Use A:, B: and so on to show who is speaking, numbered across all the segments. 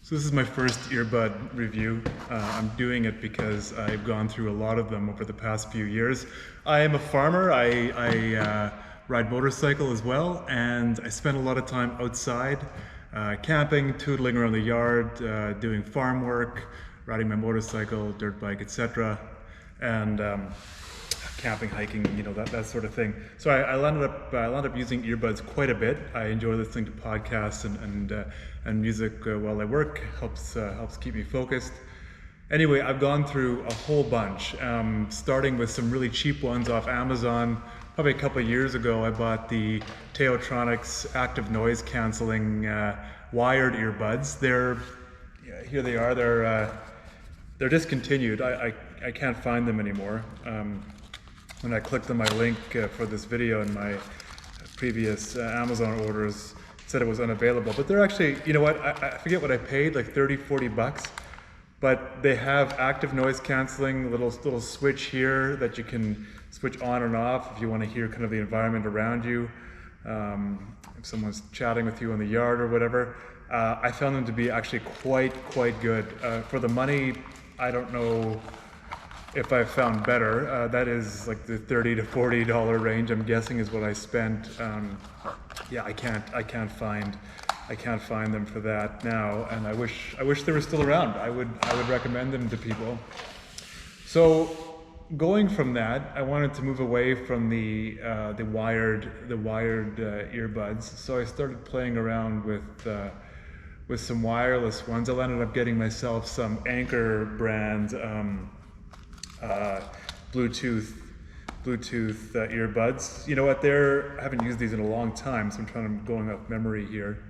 A: So this is my first earbud review. I'm doing it because I've gone through a lot of them over the past few years. I am a farmer. I ride motorcycle as well, and I spend a lot of time outside, camping, tootling around the yard, doing farm work, riding my motorcycle, dirt bike, etc. And camping, hiking, you know, that sort of thing. So I landed up using earbuds quite a bit. I enjoy listening to podcasts and music while I work. Helps keep me focused. Anyway, I've gone through a whole bunch, starting with some really cheap ones off Amazon. Probably a couple of years ago, I bought the Taotronics active noise canceling wired earbuds. Here they are. They're discontinued. I can't find them anymore. When I clicked on my link for this video in my previous Amazon orders, it said it was unavailable. But they're actually, you know what, I forget what I paid, like 30, 40 bucks. But they have active noise canceling, little switch here that you can switch on and off if you want to hear kind of the environment around you. If someone's chatting with you in the yard or whatever. I found them to be actually quite good. For the money, I don't know if I found better. That is like the $30 to $40 range, I'm guessing, is what I spent. Yeah, I can't find them for that now, and I wish they were still around. I would recommend them to people. So going from that, I wanted to move away from the wired earbuds. So I started playing around with some wireless ones. I ended up getting myself some Anker brand Bluetooth earbuds. You know what? I haven't used these in a long time, so I'm going off memory here.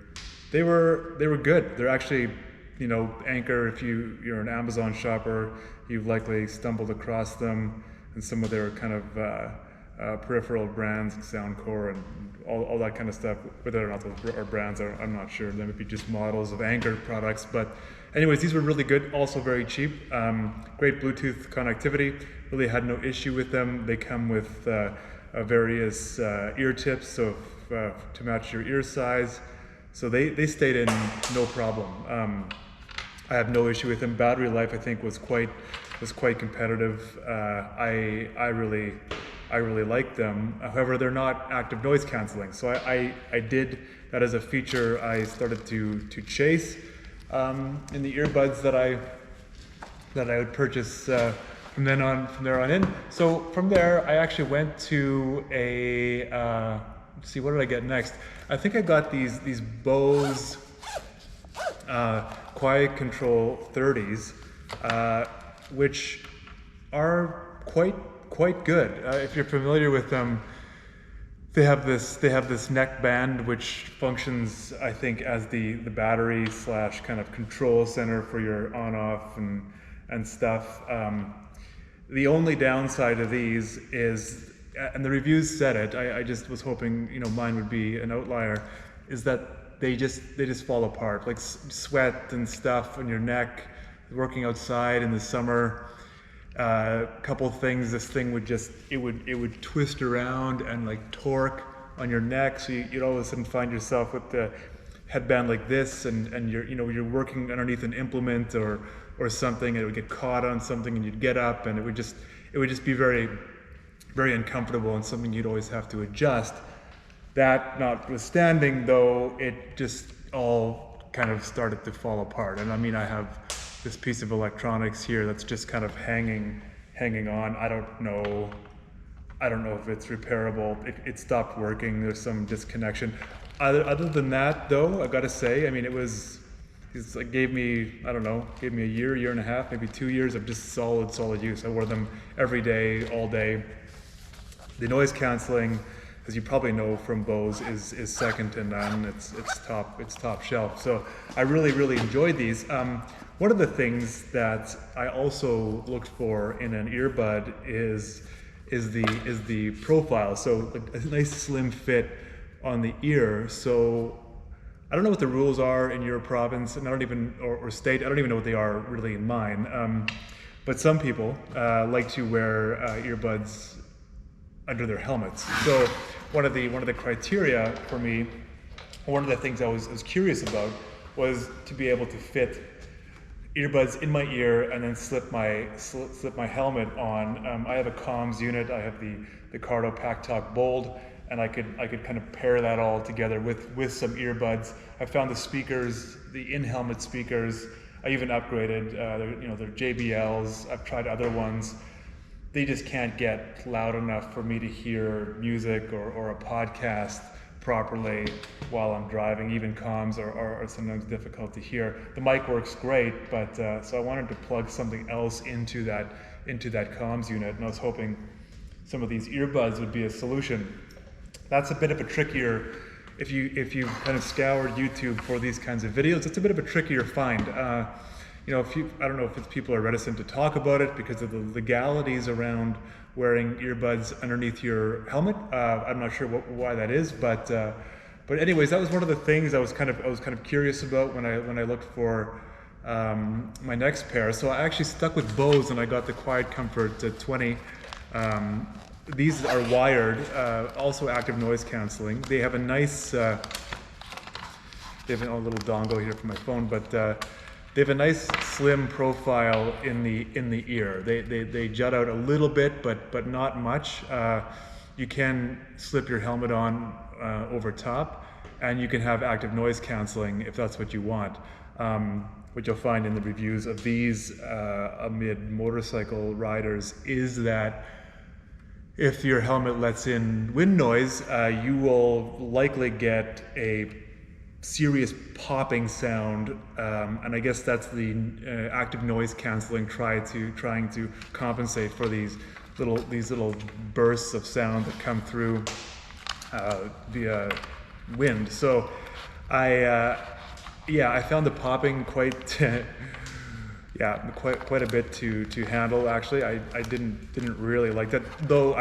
A: They were good. They're actually, you know, Anker. If you're an Amazon shopper, you've likely stumbled across them and some of their kind of peripheral brands, Soundcore and all that kind of stuff. Whether or not those are brands, I'm not sure. They might be just models of Anker products, but. Anyways, these were really good, also very cheap. Great Bluetooth connectivity, really had no issue with them. They come with various ear tips, so to match your ear size. So they stayed in no problem. I have no issue with them. Battery life, I think, was quite competitive. I really like them. However, they're not active noise canceling. So I did that as a feature I started to chase. In the earbuds that I would purchase from there on in. So from there, I actually went to let's see, what did I get next? I think I got these Bose QuietControl 30s, which are quite good. If you're familiar with them. They have this neck band which functions, I think, as the battery / kind of control center for your on-off and stuff. The only downside of these is, and the reviews said it, I just was hoping, you know, mine would be an outlier, is that they just fall apart, like sweat and stuff on your neck, working outside in the summer. Couple things, this thing would twist around and like torque on your neck, so you'd all of a sudden find yourself with the headband like this, and you're working underneath an implement or something, and it would get caught on something, and you'd get up, and it would just be very uncomfortable, and something you'd always have to adjust. That notwithstanding, though, it just all kind of started to fall apart. And I mean, I have this piece of electronics here that's just kind of hanging on. I don't know if it's repairable. It stopped working. There's some disconnection. Other than that, though, I gotta say, I mean, it gave me a year and a half, maybe 2 years of just solid use. I wore them every day, all day. The noise canceling, as you probably know from Bose, is second to none. It's top shelf. So I really enjoyed these. One of the things that I also looked for in an earbud is the profile. So a nice slim fit on the ear. So I don't know what the rules are in your province, and or state. I don't even know what they are really in mine. But some people like to wear earbuds under their helmets. So one of the criteria for me, one of the things I was curious about was to be able to fit earbuds in my ear and then slip my helmet on. I have a comms unit. I have the Cardo Pack Talk Bold, and I could kind of pair that all together with some earbuds. I found the speakers, the in-helmet speakers. I even upgraded. They're JBLs. I've tried other ones. They just can't get loud enough for me to hear music or a podcast properly while I'm driving. Even comms are sometimes difficult to hear. The mic works great, but so I wanted to plug something else into that comms unit, and I was hoping some of these earbuds would be a solution. That's a bit of a trickier, if you kind of scoured YouTube for these kinds of videos, it's a bit of a trickier find. I don't know if people are reticent to talk about it because of the legalities around wearing earbuds underneath your helmet. I'm not sure why that is, but anyways, that was one of the things I was kind of curious about when I looked for my next pair. So I actually stuck with Bose, and I got the QuietComfort 20. These are wired, also active noise canceling. They have a nice, they have a little dongle here for my phone, but they have a nice slim profile in the ear. They jut out a little bit, but not much. You can slip your helmet on over top, and you can have active noise canceling if that's what you want. What you'll find in the reviews of these amid motorcycle riders is that if your helmet lets in wind noise, you will likely get a serious popping sound, and I guess that's the active noise canceling trying to compensate for these little bursts of sound that come through via wind. So I found the popping quite quite a bit to handle. Actually, I didn't really like that, though.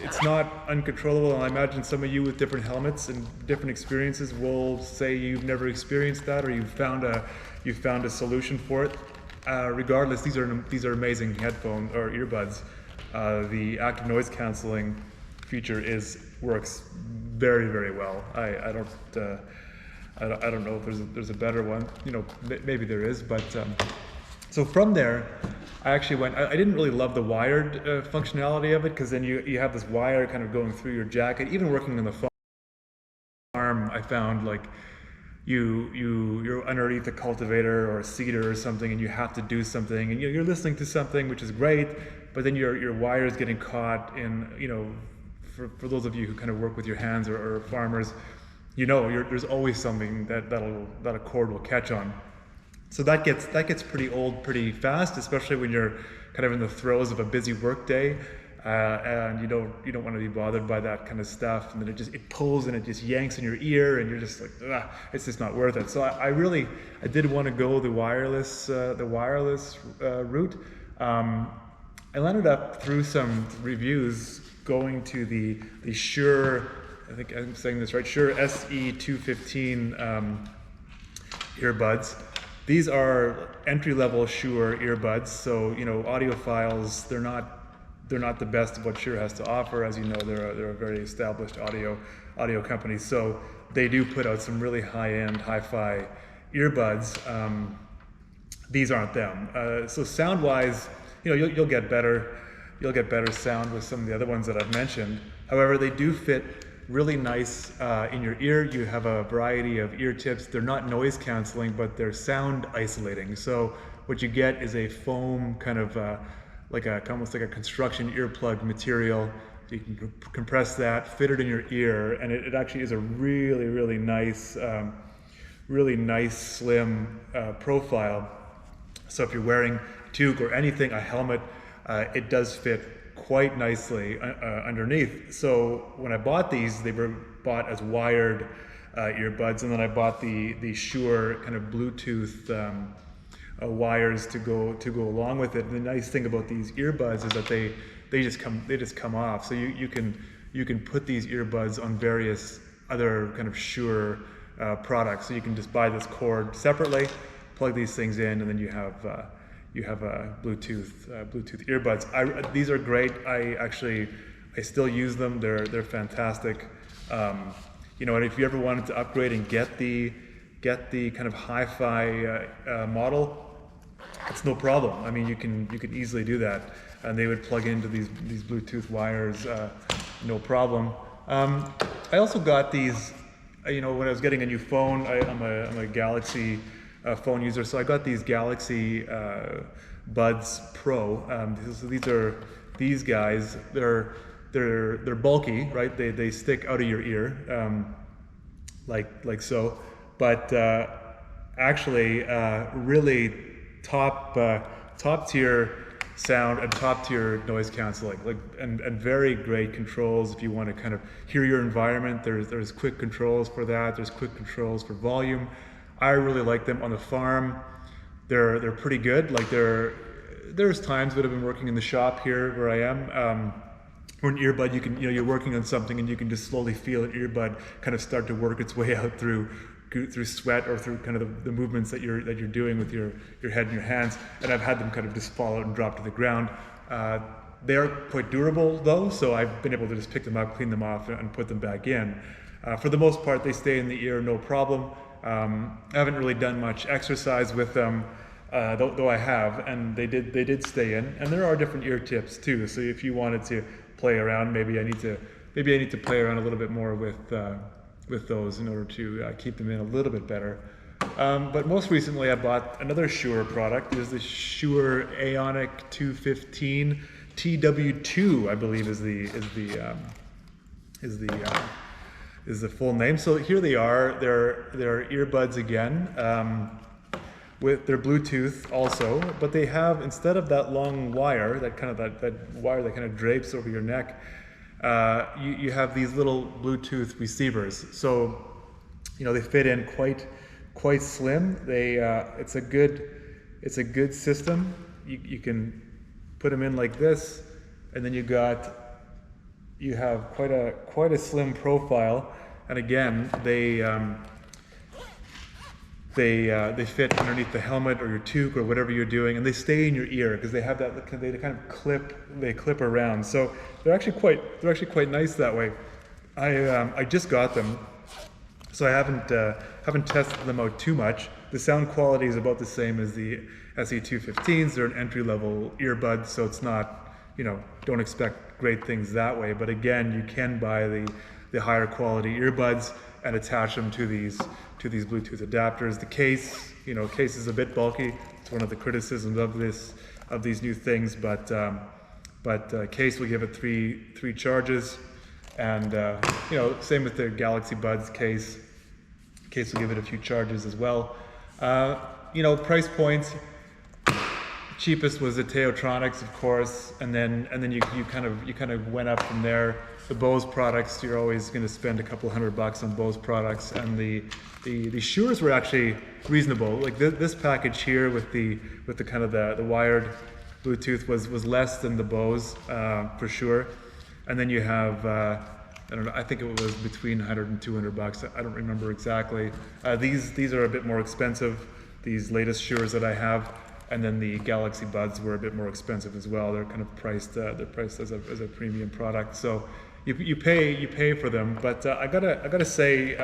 A: It's not uncontrollable, and I imagine some of you with different helmets and different experiences will say you've never experienced that, or you've found a solution for it. Regardless, these are amazing headphones or earbuds. The active noise canceling feature works very, very well. I don't know if there's a better one. Maybe there is, but so from there, I actually went. I didn't really love the wired functionality of it, because then you have this wire kind of going through your jacket. Even working on the farm, I found like you're underneath a cultivator or a seeder or something, and you have to do something, and you're listening to something, which is great, but then your wire is getting caught in. For those of you who kind of work with your hands or farmers. There's always something that a cord will catch on. So that gets pretty old pretty fast, especially when you're kind of in the throes of a busy work day, and you don't want to be bothered by that kind of stuff. And then it pulls and it just yanks in your ear, and you're just like, it's just not worth it. So I did want to go the wireless route. I landed up through some reviews going to the Shure. I think I'm saying this right, Shure SE215 earbuds. These are entry-level Shure earbuds, so audiophiles, they're not the best of what Shure has to offer. As you know, they're a very established audio company, so they do put out some really high-end, hi-fi earbuds. These aren't them. So sound-wise, you'll get better sound with some of the other ones that I've mentioned. However, they do fit really nice in your ear. You have a variety of ear tips. They're not noise canceling, but they're sound isolating. So what you get is a foam kind of almost like a construction earplug material. So you can compress that, fit it in your ear, and it actually is a really, really nice slim profile. So if you're wearing a toque or anything, a helmet, it does fit quite nicely underneath. So when I bought these, they were bought as wired earbuds, and then I bought the Shure kind of Bluetooth wires to go along with it. And the nice thing about these earbuds is that they just come off. So you can put these earbuds on various other kind of Shure products. So you can just buy this cord separately, plug these things in, and then you have Bluetooth earbuds. These are great. I still use them. They're fantastic. And if you ever wanted to upgrade and get the get the kind of hi-fi model, it's no problem. I mean, you can easily do that, and they would plug into these Bluetooth wires, no problem. I also got these, when I was getting a new phone. I'm a Galaxy phone user, so I got these Galaxy Buds Pro. So these guys. They're bulky, right? They stick out of your ear, like so. But actually, really top tier sound and top tier noise canceling, and very great controls if you want to kind of hear your environment. There's quick controls for that. There's quick controls for volume. I really like them on the farm. They're pretty good. Like there's times that I've been working in the shop here where I am. Or an earbud, you're working on something and you can just slowly feel an earbud kind of start to work its way out through sweat or through kind of the movements that you're doing with your head and your hands. And I've had them kind of just fall out and drop to the ground. They are quite durable though, so I've been able to just pick them up, clean them off, and put them back in. For the most part, they stay in the ear, no problem. I haven't really done much exercise with them, though I have, and they did stay in. And there are different ear tips too. So if you wanted to play around, maybe I need to play around a little bit more with those in order to keep them in a little bit better. But most recently, I bought another Shure product. This is the Shure AONIC 215 TW2, I believe is the full name. So here they are. They're earbuds again. With their Bluetooth also, but they have, instead of that long wire, that wire that kind of drapes over your neck, you have these little Bluetooth receivers. So, they fit in quite slim. It's a good system. You can put them in like this, and then you have quite a slim profile. And again, they fit underneath the helmet or your toque or whatever you're doing, and they stay in your ear because they have that. They kind of clip around. So they're actually quite nice that way. I just got them, so I haven't tested them out too much. The sound quality is about the same as the SE215s. They're an entry-level earbud, so it's not, don't expect great things that way. But again, you can buy the higher quality earbuds and attach them to these Bluetooth adapters. The case is a bit bulky. It's one of the criticisms of these new things, but case will give it three charges, and same with the Galaxy Buds case. Case will give it a few charges as well. Price points. Cheapest was the Taotronics, of course, and then you kind of went up from there. The Bose products, you're always going to spend a couple $100 on Bose products, and the Shures were actually reasonable. Like this package here with the kind of the wired Bluetooth was less than the Bose for sure. And then you have I don't know, I think it was between $100 and $200. I don't remember exactly. These are a bit more expensive. These latest Shures that I have. And then the Galaxy Buds were a bit more expensive as well. They're kind of priced as a premium product. So you pay for them. But I gotta say,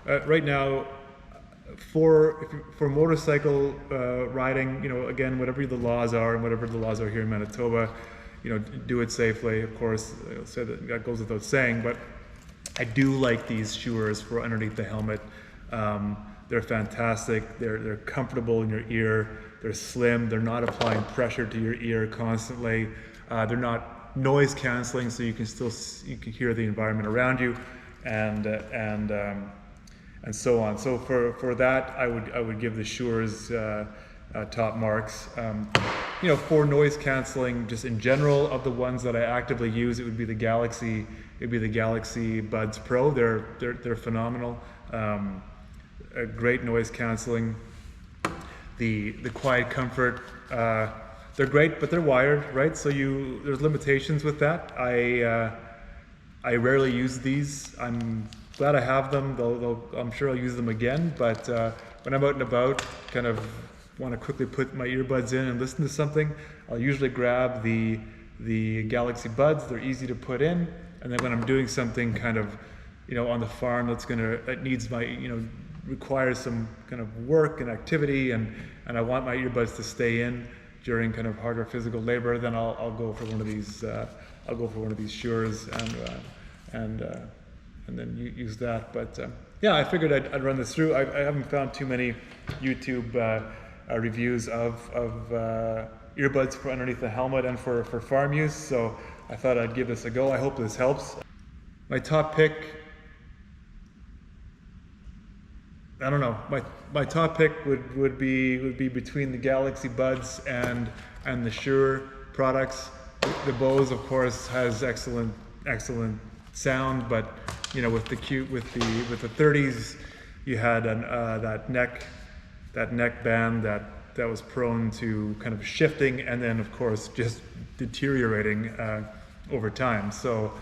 A: right now, for motorcycle riding, again, whatever the laws are and whatever the laws are here in Manitoba, do it safely. Of course, so that goes without saying. But I do like these Shures for underneath the helmet. They're fantastic. They're comfortable in your ear. They're slim. They're not applying pressure to your ear constantly. They're not noise canceling, so you can hear the environment around you, and so on. So for that, I would give the Shures top marks. For noise canceling, just in general, of the ones that I actively use, it would be the Galaxy. It'd be the Galaxy Buds Pro. They're phenomenal. A great noise canceling. The QuietComfort, they're great, but they're wired, right? So there's limitations with that. I rarely use these. I'm glad I have them, though I'm sure I'll use them again. But when I'm out and about, kind of want to quickly put my earbuds in and listen to something, I'll usually grab the Galaxy Buds. They're easy to put in, and then when I'm doing something kind of, on the farm that needs my, requires some kind of work and activity, and I want my earbuds to stay in during kind of harder physical labor, then I'll go for one of these. I'll go for one of these Shures and then use that. But yeah, I figured I'd run this through. I haven't found too many YouTube reviews of earbuds for underneath the helmet and for farm use, so I thought I'd give this a go. I hope this helps. My top pick, I don't know. My top pick would be between the Galaxy Buds and the Shure products. The Bose, of course, has excellent sound, but you know, with the 30s, you had that neck band that was prone to kind of shifting and then, of course, just deteriorating over time. So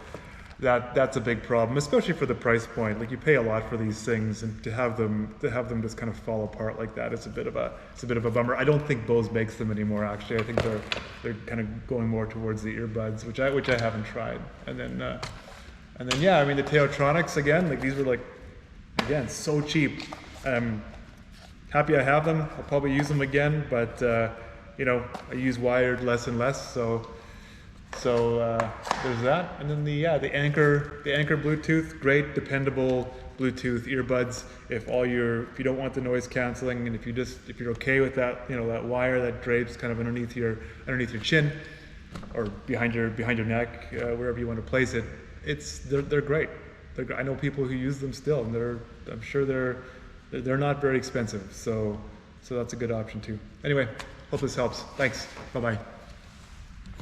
A: that's a big problem, especially for the price point. Like, you pay a lot for these things, and to have them just kind of fall apart like that, it's a bit of a bummer. I don't think Bose makes them anymore. Actually, I think they're kind of going more towards the earbuds, which I haven't tried. And then yeah, I mean, the Taotronics, again, like, these were like, again, so cheap. Happy I have them. I'll probably use them again, but you know, I use wired less and less, so there's that. And then the Anker Bluetooth, great dependable Bluetooth earbuds. If you don't want the noise canceling, and if you're okay with that, you know, that wire that drapes kind of underneath your chin or behind your neck, wherever you want to place it, they're great. I know people who use them still, and I'm sure they're not very expensive, so that's a good option too. Anyway, hope this helps. Thanks. Bye-bye.